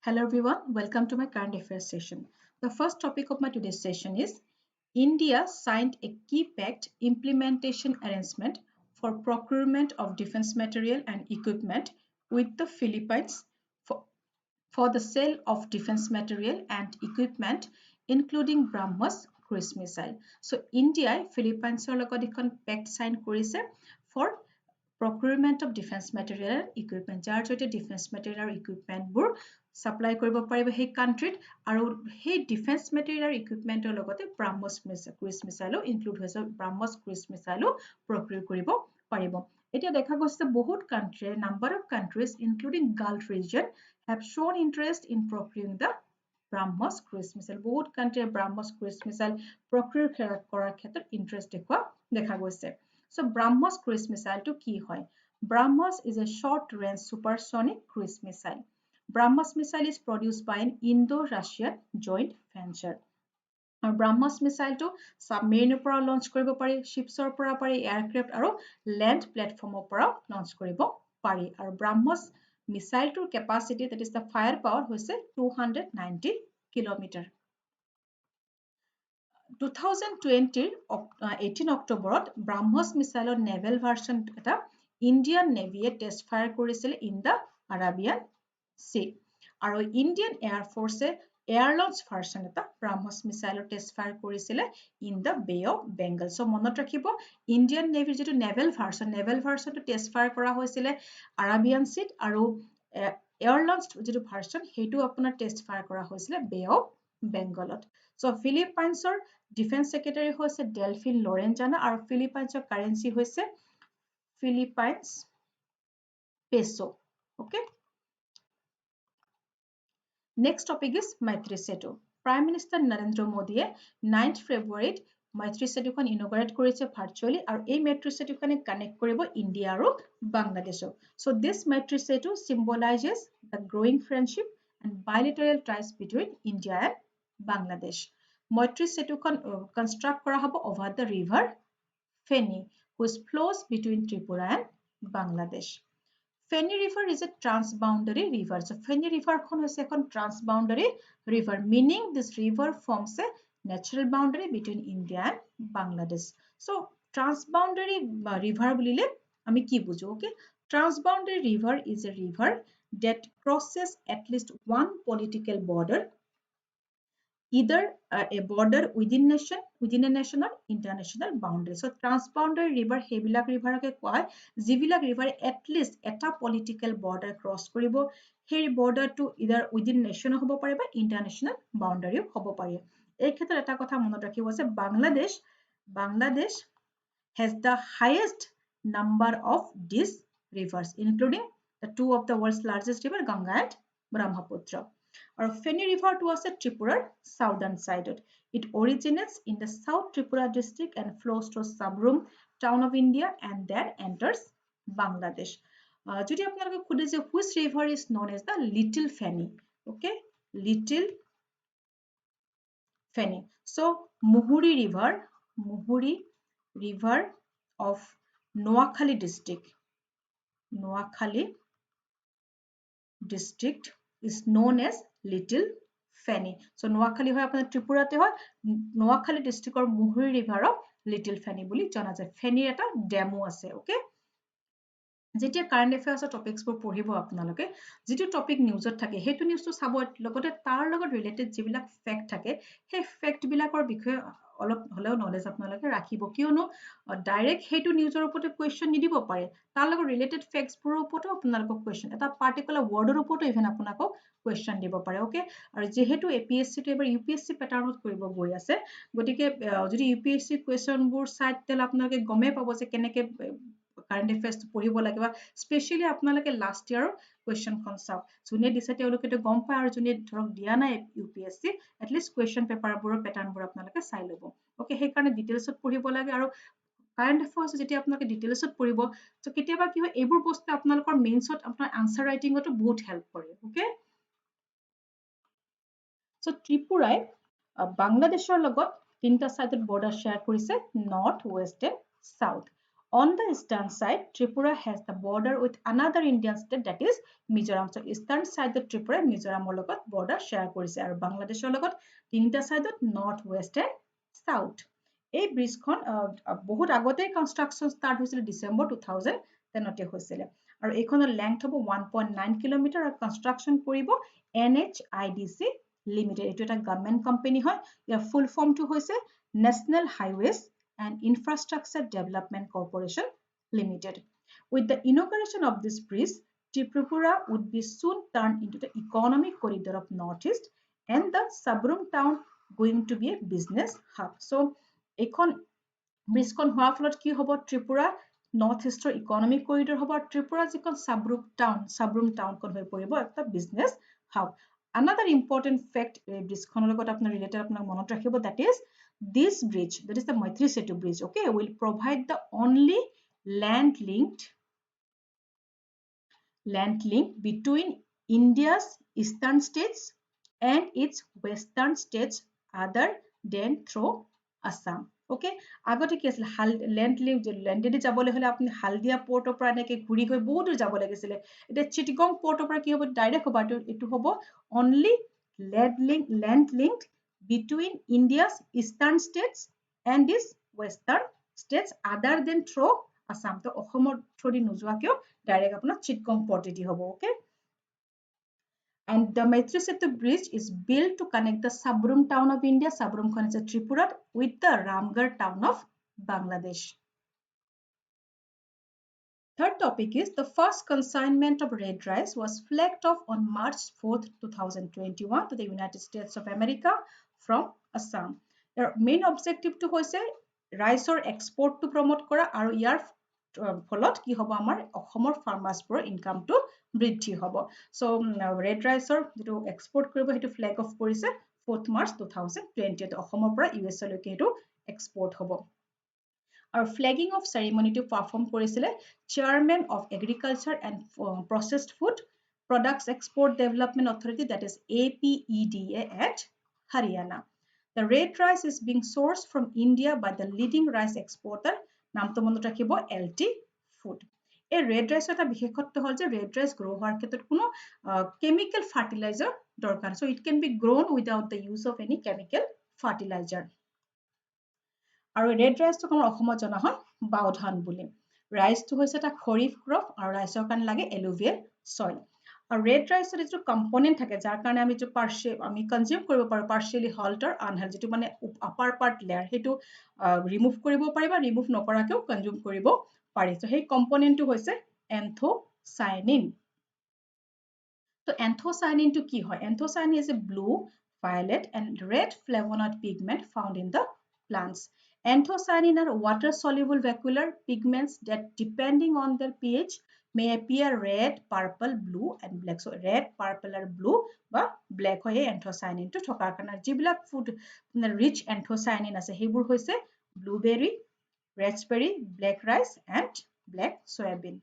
Hello everyone, welcome to my current affairs session. The first topic of my today's session is India signed a key pact implementation arrangement for procurement of defense material and equipment with the Philippines for the sale of defense material and equipment including BrahMos cruise missile. So India Philippines লগত এখন pact sign কৰিছে for procurement of defense material and equipment যাৰ জৰিয়তে defense material আৰু equipment বোৰ supply কৰিব পাৰিব সেই countryত আৰু সেই defense material আৰু equipmentৰ লগতে BrahMos cruise missile include হৈছে BrahMos cruise missile procure কৰিব পাৰিব এতিয়া দেখা গৈছে বহুত country number of countries including Gulf region have shown interest in procuring the BrahMos cruise missile বহুত country BrahMos cruise missile procure কৰাৰ ক্ষেত্ৰত interest দেখুৱা দেখা গৈছে So BrahMos cruise missile to কি হয় BrahMos is a short range supersonic cruise missile BrahMos missile is produced by an Indo-Russian joint venture আৰু BrahMos missile to submarine পৰা launch কৰিব পাৰি ships পৰা পাৰি aircraft আৰু land platform পৰা launch কৰিব পাৰি আৰু BrahMos missile to capacity that is the firepower হৈছে 290 kilometer 2020 18 অক্টোবৰত BrahMos missile naval version এটা Indian Navy test fire কৰিছিল in the Arabian Sea আৰু Indian Air Force air launch version এটা BrahMos missile test fire কৰিছিল in the Bay of Bengal so মনত ৰাখিব Indian Navy যেটো naval version to test fire কৰা হৈছিল Arabian Sea আৰু air launch যেটো version হেতু আপোনাৰ test fire কৰা হৈছিল Bay of Bengalত so Philippines Defense Secretary হৈছে Delphine Lorenzana আৰু Philippines currency হৈছে Philippines peso okay Next topic is Maitri Setu Prime Minister Narendra Modi 9th February Maitri Setu খন inaugurate কৰিছে virtually আৰু এই Maitri Setu খনে connect কৰিব India আৰু Bangladesh so this Maitri Setu symbolizes the growing friendship and bilateral ties between India and Bangladesh Maitri Setu খন construct কৰা হ'ব over the river Feni which flows between Tripura and Bangladesh Feni River is a transboundary river. So Feni River is a transboundary river, meaning this river forms a natural boundary between India and Bangladesh. So transboundary river bulile ami ki bujo okay transboundary river is a river that crosses at least one political border either a border within a nation or international boundary so transboundary river hebilak river ke koi jibilak river at least eta political border cross koribo her border to either within nation hobo pare ba international boundary hobo pare ei khetre eta kotha monot rakhibo je Bangladesh has the highest number of these rivers including the two of the world's largest river Ganga and Brahmaputra Or Feni River was a Tripura southern side. It originates in the South Tripura district and flows to Sabrum town of India and then enters Bangladesh. Jodi apnaloke khode je which river is known as the Little Feni. Okay, Little Feni. So Muhuri River of Noakhali district is known as Little Feni. So Noakhali hoy apna Tripura te hoy Noakhali district or Muhuri River of Little Feni boli jana jay. Feni eta demo ase okay. যেতিয়া current এফেয়াৰ্সৰ টপিকসবোৰ পঢ়িব আপোনালোকে যেটো topic নিউজত থাকে হেতু নিউজটো চাব লগতে তাৰ লগত ৰিলেটেড যিবিলাক ফ্যাক্ট থাকে সেই ফ্যাক্ট বিলাকৰ বিষয়ে অলপ হলেও নলেজ আপোনালোকে ৰাখিব কিয়নো ডাইৰেক্ট হেতু নিউজৰ ওপৰতে কোৱেশ্চন নিদিব পাৰে তাৰ লগত ৰিলেটেড ফ্যাক্টছবোৰৰ ওপৰতে আপোনালোকক কোৱেশ্চন এটা পাৰ্টিকুলাৰ ওয়াৰ্ডৰ ওপৰতে ইভেন আপোনালোকক কোৱেশ্চন দিব পাৰে ওকে আৰু যেহেতু এপিএসসি টো এবাৰ ইউপিএসসি প্যাটাৰ্নত কৰিব গৈ আছে গতিকে যদি ইউপিএসসি কোৱেশ্চনবোৰ চাই তেল আপোনালোকে গমে পাব যে কেনেকে current affairs পঢ়িব লাগিব স্পেশালি আপোনালোকে লাষ্ট ইয়াৰ কোৱেশ্চন খন চাওক জুনে দিছে তেওঁলোকে তো গম পায় আৰু জুনে ধৰক দিয়া নাই ইউপিএসসি এট লিষ্ট কোৱেশ্চন পেপাৰবোৰৰ প্যাটাৰ্নবোৰ আপোনালোকে চাই লব ওকে সেই কাৰণে ডিটেইলছত পঢ়িব লাগে আৰু কাৰেন্ট এফেয়াৰ্স যেতিয়া আপোনালোকে ডিটেইলছত পঢ়িব তো কেতিয়াবা কি হয় এইবোৰ বস্তু আপোনালোকৰ মেইনছত আপোনাৰ আনসাৰ ৰাইটিংতো বহুত হেল্প কৰে ওকে সো ত্ৰিপুৰাই বাংলাদেশৰ লগত তিনটা সাইডত বৰ্ডাৰ শেয়াৰ কৰিছে north waste and south On the eastern side, Tripura has the border with another Indian state that is Mizoram. So eastern side the Tripura Mizoram logot border share korise aru Bangladeshor logot tinita side north west and south. এই ব্ৰিজখন বহুত আগতে construction start হৈছিল ডিসেম্বৰ 2010 হৈছিল আৰু এইখনৰ length হ'ব 1.9 kilometre আৰু construction কৰিব NHIDC লিমিটেড এইটো এটা গভৰ্ণমেণ্ট কোম্পানী হয় ইয়াৰ ফুল ফৰ্মটো হৈছে national highways and Infrastructure Development Corporation Limited. With the inauguration of this bridge, Tripura would be soon turned into the economic corridor of Northeast and the Sabrum town going to be a business hub. So, ekon bridge kon hoar pholot ki hobo Tripura Northeaster economic corridor hobo Tripura jikon Sabrum town kon hoi poribo ekta business hub. Another important fact bridge khonor logot apnar related apnak monot rakhibo that is this bridge, that is the Maitri Setu bridge, okay, will provide the only land link between India's eastern states and its western states other than through Assam. Okay, agote ki asile land link landedi jabole hole apni Haldia port opra neke ঘুরি হৈ বহুত দূৰ যাব লাগিছিলে এটা Chittagong port opra কি হ'ব direct হ'ব এটো হ'ব only land link between India's eastern states and its western states other than through Assam. তো অসমৰ থ্ৰুদি নোযোৱাকেও ডাইৰেক্ট আপোনাৰ চিটগং পৰ্টেদি হ'ব okay. And the Maitri Setu bridge is built to connect the Sabrum town of India, Sabrum khon is Tripura, with the Ramgarh town of Bangladesh. Third topic is the first consignment of red rice was flagged off on March 4th, 2021 to the United States of America from Assam. Their main objective to hoise rice or export to promote kora aru yar pholot ki hobo amar Ohomor farmers pro income to বৃদ্ধি হ'ব. So red rice or যেটো export কৰিব হেতু flag off কৰিছে 4th March 2020 অসমৰ পৰা US লৈকে হেতু export হ'ব. Our flagging of ceremony to perform korisile Chairman of Agriculture and Processed Food Products Export Development Authority, that is APEDA at Haryana. The red rice is being sourced from India by the leading rice exporter namto monot rakhibo LT Food. A red rice eta biশেষত্ব হল যে red rice grow হোৱাৰ ক্ষেত্ৰত কোনো chemical fertilizer দৰকাৰ, so it can be grown without the use of any chemical fertilizer. আৰু red rice তো আমাৰ অসমত জনা হয় বাও ধান বুলি rice তো হৈছে এটা খৰিফ crop আৰু riceৰ কাৰণে লাগে alluvial soil আৰু red rice ৰ যেটো component থাকে যাৰ কাৰণে আমি যে আমি consume কৰিব পাৰো partially halt or unhalt যেটো মানে upper part layer হেতু remove কৰিব পাৰি বা remove নকৰাকেও consume কৰিব পাৰি so সেই component টো হৈছে anthocyanin. So anthocyanin to কি হয় anthocyanin is a blue violet and red flavonoid pigment found in the plants. Anthocyanin are water-soluble vacuolar pigments that, depending on their pH, may appear red, purple, blue, and black. So red, purple, or blue, but black hoye anthocyanin to thokar kana. Jibilak food rich anthocyanin ase hebur hoise blueberry, raspberry, black rice, and black soybean.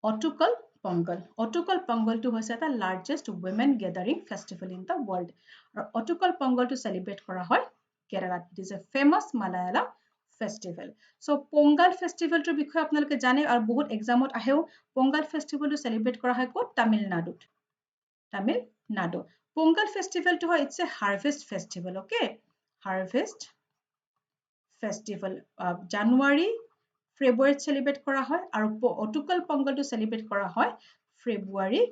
Ottukal Pongal. Ottukal Pongal to hoise the largest women gathering festival in the world. Ottukal Pongal to celebrate kora hoy Kerala. It is a famous Malayalam festival. So Pongal festival to বিষয়ে আপোনালোকে জানে আৰু বহুত এক্সামত আহেও Pongal festival to celebrate কৰা হয় ক'ত তামিলনাডুত তামিলনাডু Pongal festival to হয় it's a harvest festival okay harvest festival January February celebrate কৰা হয় আৰু Ottukal Pongal to celebrate কৰা হয় February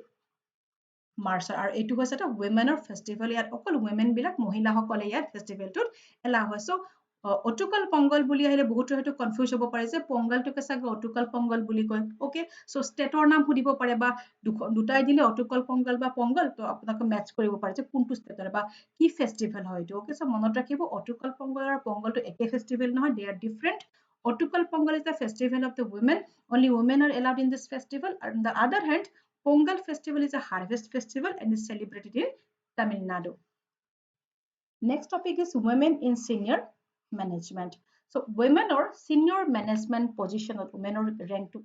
March আৰু এটো হৈছে এটা women festival ইয়াত অকল women বিলাক মহিলা সকলে ইয়াত festival টোত এলা হয় so Ottukal Pongal বুলি আহিলে বহুত হেতু কনফিউজ হ'ব পাৰে যে Pongal টো কেসাগে Ottukal Pongal বুলি কয় ওকে so ষ্টেটৰ নাম সুধিব পাৰে বা দুটাই দিলে Ottukal Pongal বা Pongal তো আপোনাক ম্যাচ কৰিব পাৰে যে কোনটো ষ্টেটৰ বা কি ফেষ্টিভেল হয় এটো ওকে so মনত ৰাখিব Ottukal Pongal আৰু Pongal টো একে ফেষ্টিভেল নহয় they are different. Ottukal Pongal is the festival of the women. Only women are allowed in this festival. On the other hand, Pongal festival is a harvest festival and is celebrated in Tamil Nadu. Next topic is women in senior management. So women or senior management position of women or rank to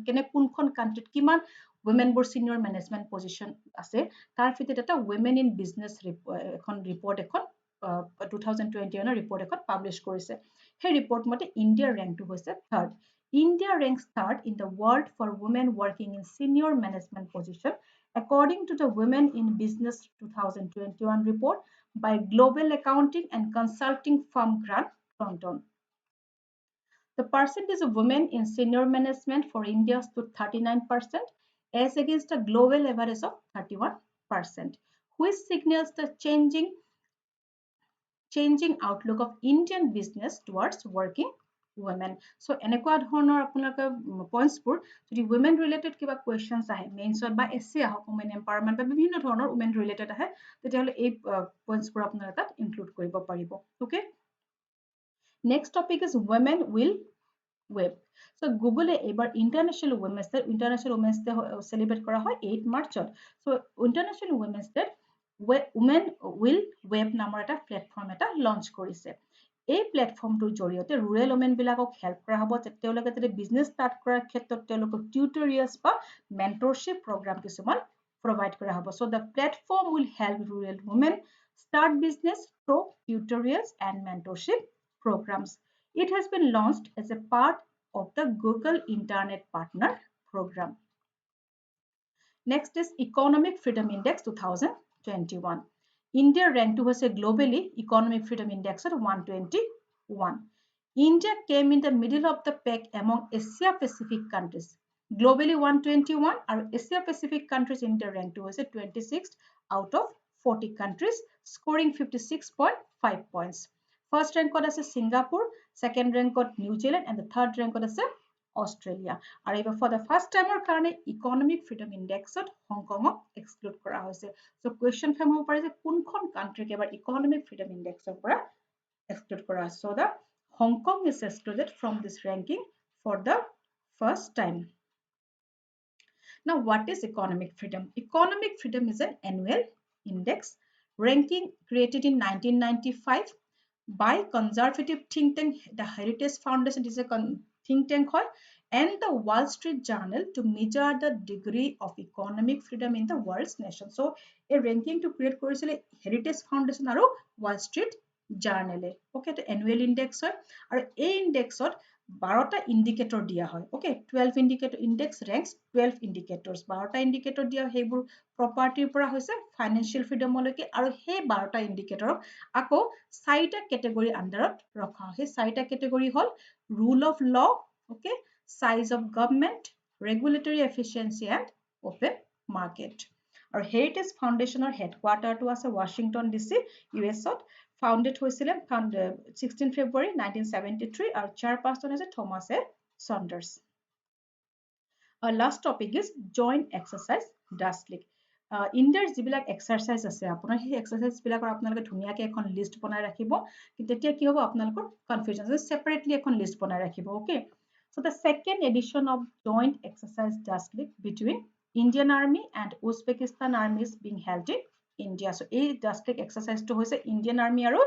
kene kunkhon country kiman women bor senior management position ase tar fite eta women in business ekhon report ekhon 2021 report ekhon publish korise সেই report মতে ইণ্ডিয়াৰ ৰেংকটো হৈছে 3rd India ranks 3rd in the world for women working in senior management position according to the Women in Business 2021 report by Global Accounting and Consulting firm Grant Thornton. The percentage of women in senior management for India stood 39% as against a global average of 31%, which signals the changing outlook of Indian business towards working women. So এনেকুৱা ধৰণৰ আপোনালোকে পইণ্টছবোৰ যদি women related কিবা questions আহে মেইনছত বা এছে আহক women empowerment বা বিভিন্ন ধৰণৰ women related আহে তেতিয়াহ'লে এই পইণ্টছবোৰ আপোনালোকে তাত ইনক্লুড কৰিব পাৰিব okay next topic is women will web so Google এবাৰ ইন্টাৰনেশ্যনেল women's day celebrate কৰা হয় 8 মাৰ্চত so international women's day women will web নামৰ এটা প্লেটফৰ্ম এটা লঞ্চ কৰিছে এই প্লেটফৰ্মটোৰ জৰিয়তে ৰুৰেল ওমেন বিলাকক হেল্প কৰা হ'ব তেওঁলোকে যদি বিজনেছ ষ্টাৰ্ট কৰাৰ ক্ষেত্ৰত তেওঁলোকক টিউটৰিয়েলছ বা মেন্টৰশ্বিপ প্ৰগ্ৰাম কিছুমান প্ৰভাইড কৰা হ'ব so the platform will help rural women start business through tutorials and mentorship programs. It has been launched as a part of the Google Internet Partner Program. Next is Economic Freedom Index 2021. India ranked was a globally Economic Freedom Index at 121. India came in the middle of the pack among Asia Pacific countries. Globally 121 and Asia Pacific countries India ranked was a 26th out of 40 countries, scoring 56.5 points. First rank is Singapore, second rank New Zealand, and the third rank is Australia. And for the first time, Economic Freedom Index Hong Kong exclude kora hoise. So question from kunkhon country ke Economic Freedom Index exclude kora. So the Hong Kong is excluded from this ranking for the first time. Now, what is economic freedom? Economic freedom is an annual index ranking created in 1995 by conservative think tank, the Heritage Foundation is a think tank and the Wall Street Journal to measure the degree of economic freedom in the world's nation. So, a ranking to create korisile Heritage Foundation aru Wall Street Journal. Okay, the annual index aru a index 12টা ইন্ডিকেটৰ দিয়া হয় okay 12 ইন্ডিকেটৰ index ranks 12 indicators 12টা ইন্ডিকেটৰ দিয়া হেবোৰ প্ৰপাৰ্টিৰ পৰা হৈছে financial ফ্ৰীডমলৈকে আৰু সেই 12টা ইন্ডিকেটৰক আকৌ 4টা category আন্ডাৰত ৰখা হয় 4টা category hall rule of law okay size of government regulatory efficiency and open market আৰু হেৰিটেজ ফাউণ্ডেশ্যনৰ হেডকোৱাৰ্টাৰটো আছে ৱাশ্বিংটন ডিসি ইউএছত founded হৈছিলে 16 February 1973 আৰু chairperson আছে Thomas A. Saunders. Our last topic is joint exercise Daslik. Indiaৰ যিবিলাক এক্সাৰসাইজ আছে আপোনাৰ সেই এক্সাৰসাইজ বিলাকৰ আপোনালোকে ধুনীয়াকৈ এখন লিষ্ট বনাই ৰাখিব তেতিয়া কি হ'ব আপোনালোকৰ কনফিউজন সেপাৰেটলি এখন লিষ্ট বনাই ৰাখিব okay so the second edition of joint exercise Daslik between Indian Army and Uzbekistan Army is being held in India. So, a Daslik exercise to hoise Indian Army aru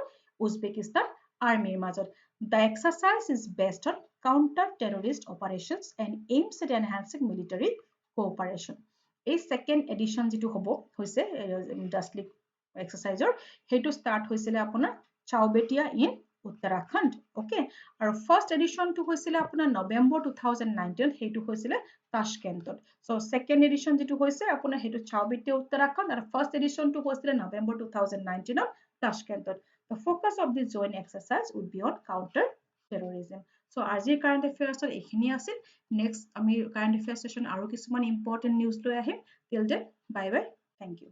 Uzbekistan Army major. The exercise is based on counter-terrorist operations and aims at enhancing military cooperation. A second edition jitu hobo hoise Daslik exercise hetu start hoisile apuna Chaubetia in Uttarakhand. Okay, our first edition to hoisile apuna November 2019 hetu hoisile Tashkent. So second edition jitu hoise apuna hetu Chaubetia Uttarakhand and first edition to hoisile November 2019 Tashkent. The focus of this joint exercise would be on counter terrorism. So আজি current affairs এখিনি আছিল next আমি current affairs session আৰু কিছুমান important news লৈ আহিম till then bye bye thank you